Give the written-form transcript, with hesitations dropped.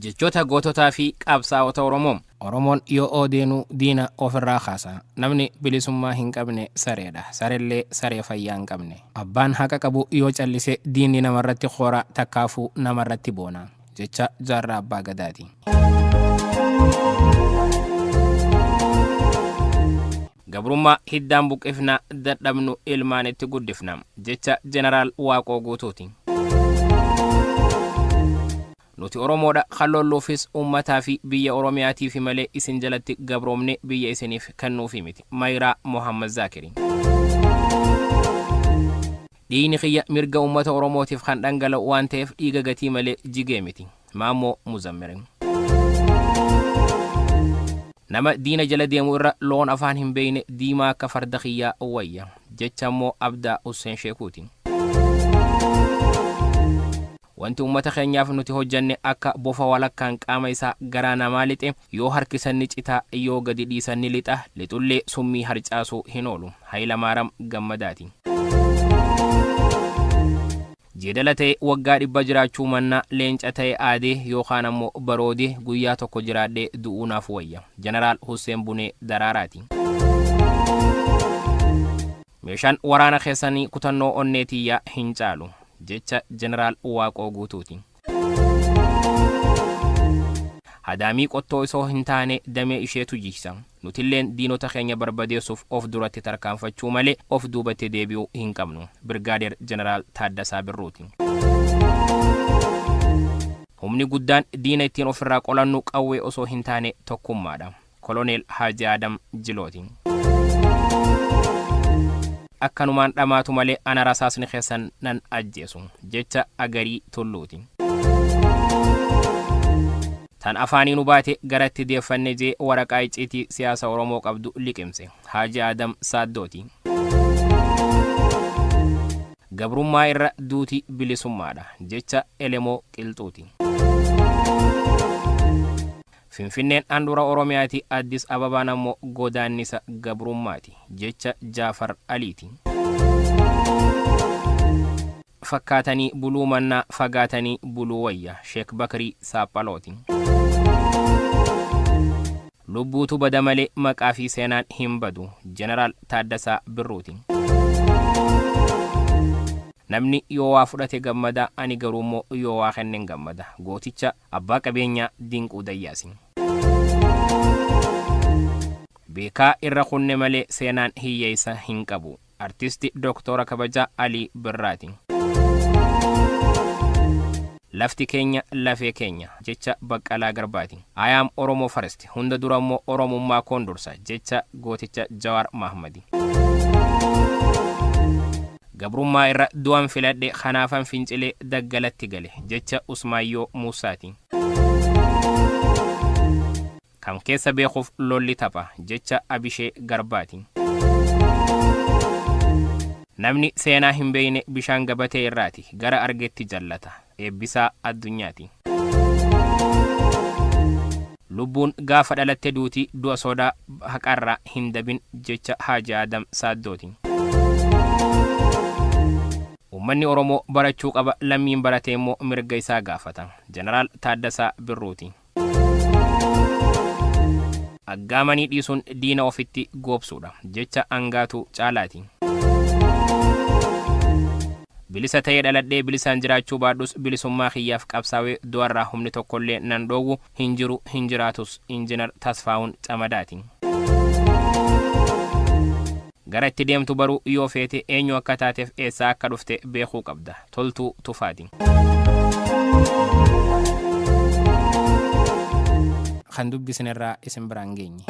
jechoota goototaa fi qabsaa'ota Oromoon yoo odeenu diina ofirraa kaasa. Namni bilisummaa hin qabne sareedha. Sarellee saree fayyaa hin qabne. Abbaan haqa qabu yoo callise diinni namarratti qoora takkaafuu namarratti boona. Jecha Jaarraa Abbaa Gadaati. Gabrummaa hiddaan buqqifna dadhabnu ilmaanitti guddifna. Jecha Jeneraal Waaqoo Guutuuti. Nuti Oromoodha khallolluufis ummataa fi biyya Oromiyaatiif malee isin jalatti gabroomne biyya isiniif kennuufi miti. Mayraa Mohammad Zaakiriin. Dhiigni xiyya mirga ummata Oromootiif kan dhangala'u waan ta'eef dhiiga gatii malee jigee miti. Maammoo Muzammirin. Nama diina jala deemu irra loon afaan hin beeyne diimaa akka farda xiyyaa wayya. Jecha immoo Abdaa Hussein Sheekuuti. Wanti ummata keenyaaf nuti hojjanne akka bofa walakkaan qaama isaa garaa namaa lixe yoo harkisanni citaa yoo gadi dhiisanni lixa lixullee summii harcaasuu hin oolu. Hayilamaariyaam Gammadaati. Jeedala ta'e waggaa 100 jiraachuu mannaa leenca ta'e aadee yookaan ammoo baroodee guyyaa tokko jiraadhee du'uunaaf wayya. Jeneraal Hussein Bunee Daraaraati. Meeshaan waraana keessanii kutannoo onneetiyyaa hin caalu. Jecha Jeneraal Waaqoo Guutuuti. Hadaamii qottoo isoo hin taane damee isheetu jigsa. Nutilleen diinota keenya barbadeessuuf of duratti tarkaanfachuu malee of duubatti deebi'uu hin qabnu. Birgaadeer Jeneraal Taaddasaa Birruuti. Humni guddaan diina ittiin ofirraa qolannu qawwee osoo hin taane tokkummaadha. Koloneel Haaji Adam Jilooti. Akkanumaan dhamaatu malee ana rasaasni keessan nan ajjeesu. Jecha Agarii Tulluuti. Tan afaaniin baate garatti deeffannee jee waraqaa icciitii siyaasa Oromoo qabdu liqimse. Haaji Adam Saaddooti. Gabrummaa irra duuti bilisummaadha. Jecha Elemoo Qilxuuti. Finfinneen handhuura Oromiyaati. Addis Ababaan ammoo godaannisa gabrummaati. Jecha Jaafar Aliiti. Fakkaatanii buluu mannaa fagaatanii buluu wayya. Sheek Bakrii Saaphalooti. Lubbuutu bada malee maqaa fi seenaan hin badu. Jeneraal Taaddasaa Birruuti. Namni yoo waa fudhate gammada, ani garuummoo yoo waa kenneen gammada. Gooticha abbaa qabeenyaa Dinquu Dayyaasi. Beekaa irra kunne malee seenaan hiyyeessa hin qabu. Artisti Doktora Kabajaa Alii Birraati. Lafti keenya lafee keenya. Jecha Baqqalaa Garbaati. Ayaam Oromoo Faresti. Hunda durammoo Oromummaa koondursa. Jecha gooticha Jawaar Mahmadi. Gabrummaa irra du'an filadhe kanaafan fincilee daggalatti gale. Jecha Usmaayyoo Muusaati. Kam keessa beekuuf lolli tapha. Jecha Abishee Garbaati. Namni seenaa hin beeyne bishaan gabatee irraati. Gara argetti jallata. Eebbisaa Addunyaati. Lubbuun gaafa dhalatte duuti du'a sodaa haqarraa hin dabin. Jecha Haaji Adam Saaddooti. Ummanni Oromoo barachuu qaba, lammiin baratee immoo mirga isaa gaafata. Jeneraal Taaddasaa Birruuti. Aggaamanii dhiisuun diina ofitti goobsuudha. Jecha Angaatuu Caalaati. Bilisa ta'ee dhaladhee bilisaan jiraachuu baadhus bilisummaa kiyyaaf qabsaawee du'arraa humni tokkollee nan dhoowwu hin jiru hin jiraatus. Injinar Tasfaawun Camadaati. Gara itti deemtu baruu yoo feete eenyu akka taateef eessaa akka dhufte beekuu qabda. Toltuu Tufaati. Kan dubbisin irraa isin biraan geenye.